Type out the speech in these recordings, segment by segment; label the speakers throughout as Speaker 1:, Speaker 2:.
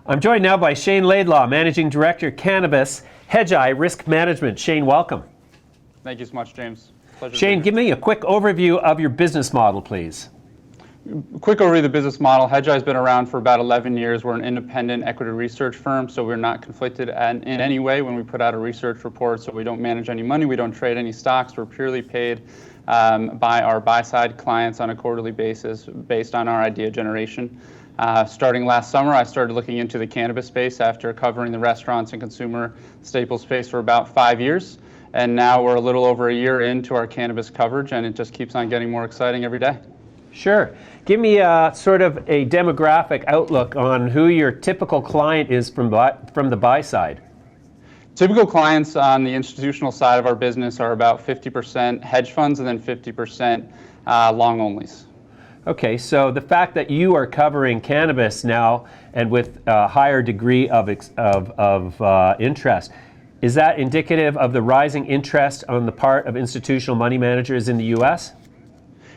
Speaker 1: I'm joined now by Shayne Laidlaw, Managing Director, Cannabis, Hedgeye Risk Management. Shayne, welcome.
Speaker 2: Thank you so much, James. Pleasure.
Speaker 1: Shayne, give me a quick overview of your business model, please.
Speaker 2: Quick overview of the business model. Hedgeye has been around for about 11 years. We're an independent equity research firm, so we're not conflicted in any way when we put out a research report. So we don't manage any money, we don't trade any stocks. We're purely paid by our buy-side clients on a quarterly basis based on our idea generation. Starting last summer, I started looking into the cannabis space after covering the restaurants and consumer staples space for about 5 years. And now we're a little over a year into our cannabis coverage, and it just keeps on getting more exciting every day.
Speaker 1: Sure. Give me sort of a demographic outlook on who your typical client is from the buy side.
Speaker 2: Typical clients on the institutional side of our business are about 50% hedge funds and then 50% long onlys.
Speaker 1: Okay, so the fact that you are covering cannabis now and with a higher degree of interest, is that indicative of the rising interest on the part of institutional money managers in the U.S.?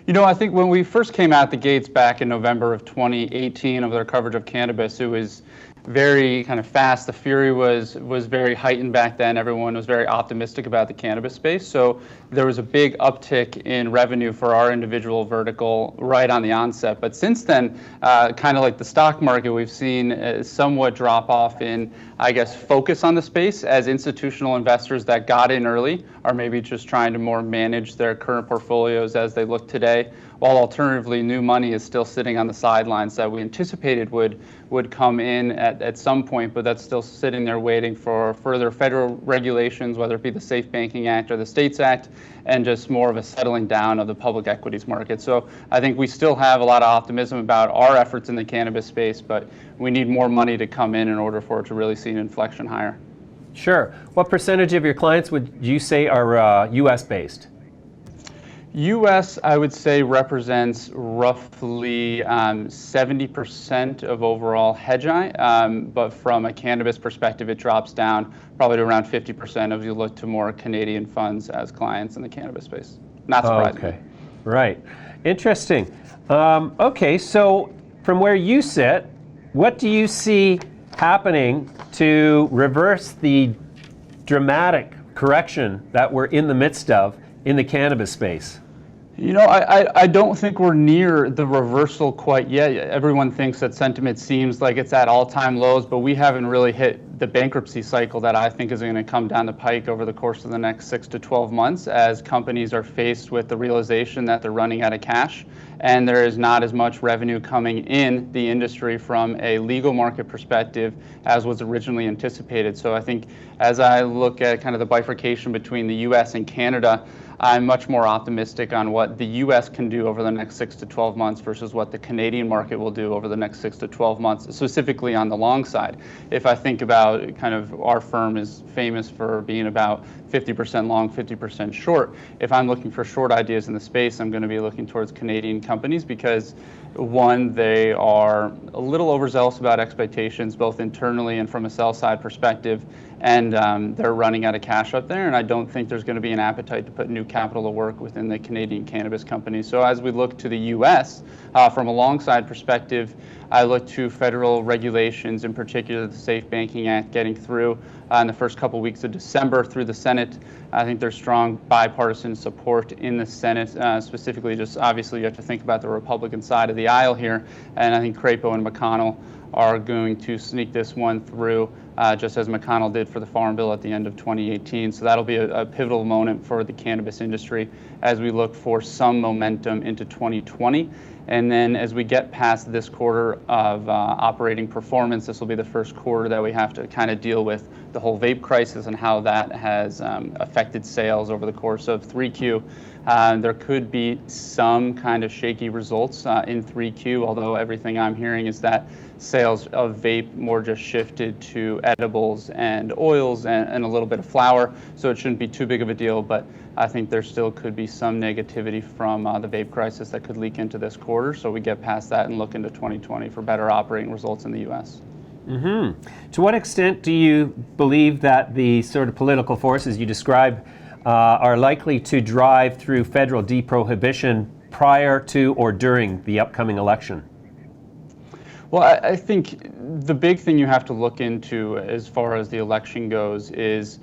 Speaker 2: You know, I think when we first came out the gates back in November of 2018 of their coverage of cannabis, it was very kind of fast. The fury was very heightened back then. Everyone was very optimistic about the cannabis space. So there was a big uptick in revenue for our individual vertical right on the onset. But since then, kind of like the stock market, we've seen a somewhat drop off in, I guess, focus on the space as institutional investors that got in early are maybe just trying to more manage their current portfolios as they look today, while alternatively new money is still sitting on the sidelines that we anticipated would come in at some point, but that's still sitting there waiting for further federal regulations, whether it be the Safe Banking Act or the States Act, and just more of a settling down of the public equities market. So I think we still have a lot of optimism about our efforts in the cannabis space, but we need more money to come in order for it to really see an inflection higher.
Speaker 1: Sure. What percentage of your clients would you say are U.S. based?
Speaker 2: U.S., I would say, represents roughly 70% of overall Hedgeye, but from a cannabis perspective, it drops down probably to around 50% as you look to more Canadian funds as clients in the cannabis space. Not surprising.
Speaker 1: Okay, right. Interesting. Okay, so from where you sit, what do you see happening to reverse the dramatic correction that we're in the midst of in the cannabis space?
Speaker 2: You know, I don't think we're near the reversal quite yet. Everyone thinks that sentiment seems like it's at all-time lows, but we haven't really hit the bankruptcy cycle that I think is going to come down the pike over the course of the next 6 to 12 months as companies are faced with the realization that they're running out of cash and there is not as much revenue coming in the industry from a legal market perspective as was originally anticipated. So I think as I look at kind of the bifurcation between the US and Canada, I'm much more optimistic on what the U.S. can do over the next 6 to 12 months versus what the Canadian market will do over the next 6 to 12 months, specifically on the long side. If I think about kind of our firm is famous for being about 50% long, 50% short. If I'm looking for short ideas in the space, I'm going to be looking towards Canadian companies because one, they are a little overzealous about expectations, both internally and from a sell side perspective, and they're running out of cash up there, and I don't think there's going to be an appetite to put new capital to work within the Canadian cannabis companies. So as we look to the U.S., from a long side perspective, I look to federal regulations, in particular the Safe Banking Act, getting through in the first couple weeks of December through the Senate. I think there's strong bipartisan support in the Senate, specifically just obviously you have to think about the Republican side of the aisle here, and I think Crapo and McConnell are going to sneak this one through, just as McConnell did for the Farm Bill at the end of 2018. So that'll be a pivotal moment for the cannabis industry as we look for some momentum into 2020. And then as we get past this quarter of operating performance, this will be the first quarter that we have to kind of deal with the whole vape crisis and how that has affected sales over the course of 3Q. There could be some kind of shaky results in 3Q, although everything I'm hearing is that sales of vape more just shifted to edibles and oils and a little bit of flour, so it shouldn't be too big of a deal, but I think there still could be some negativity from the vape crisis that could leak into this quarter, so we get past that and look into 2020 for better operating results in the U.S.
Speaker 1: Mm-hmm. To what extent do you believe that the sort of political forces you describe are likely to drive through federal deprohibition prior to or during the upcoming election?
Speaker 2: Well, I think the big thing you have to look into as far as the election goes is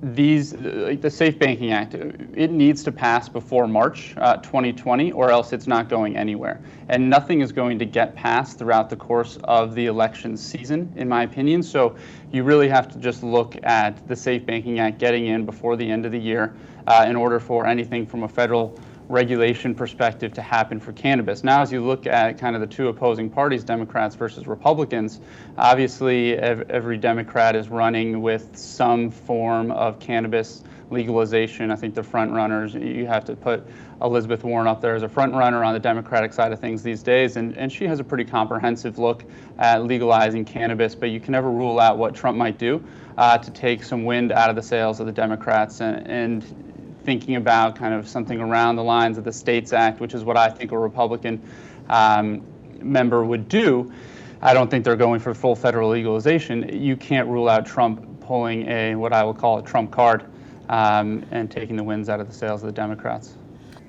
Speaker 2: like the Safe Banking Act. It needs to pass before March 2020, or else it's not going anywhere. And nothing is going to get passed throughout the course of the election season, in my opinion. So you really have to just look at the Safe Banking Act getting in before the end of the year in order for anything from a federal regulation perspective to happen for cannabis. Now, as you look at kind of the two opposing parties, Democrats versus Republicans, obviously every Democrat is running with some form of cannabis legalization. I think the front runners, you have to put Elizabeth Warren up there as a front runner on the Democratic side of things these days, and she has a pretty comprehensive look at legalizing cannabis, but you can never rule out what Trump might do to take some wind out of the sails of the Democrats and thinking about kind of something around the lines of the States Act, which is what I think a Republican member would do. I don't think they're going for full federal legalization. You can't rule out Trump pulling what I will call a Trump card and taking the winds out of the sails of the Democrats.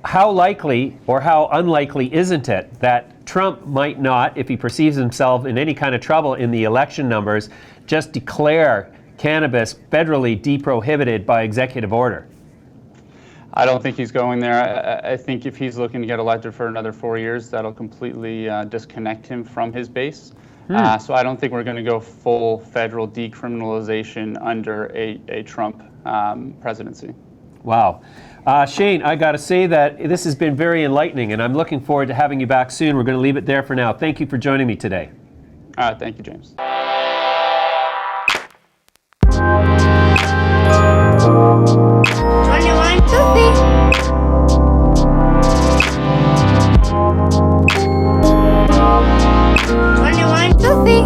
Speaker 1: How likely or how unlikely isn't it that Trump might not, if he perceives himself in any kind of trouble in the election numbers, just declare cannabis federally deprohibited by executive order?
Speaker 2: I don't think he's going there. I think if he's looking to get elected for another 4 years, that'll completely disconnect him from his base. So I don't think we're going to go full federal decriminalization under a Trump presidency.
Speaker 1: Wow. Shayne, I got to say that this has been very enlightening, and I'm looking forward to having you back soon. We're going to leave it there for now. Thank you for joining me today.
Speaker 2: Thank you, James.
Speaker 3: Filthy.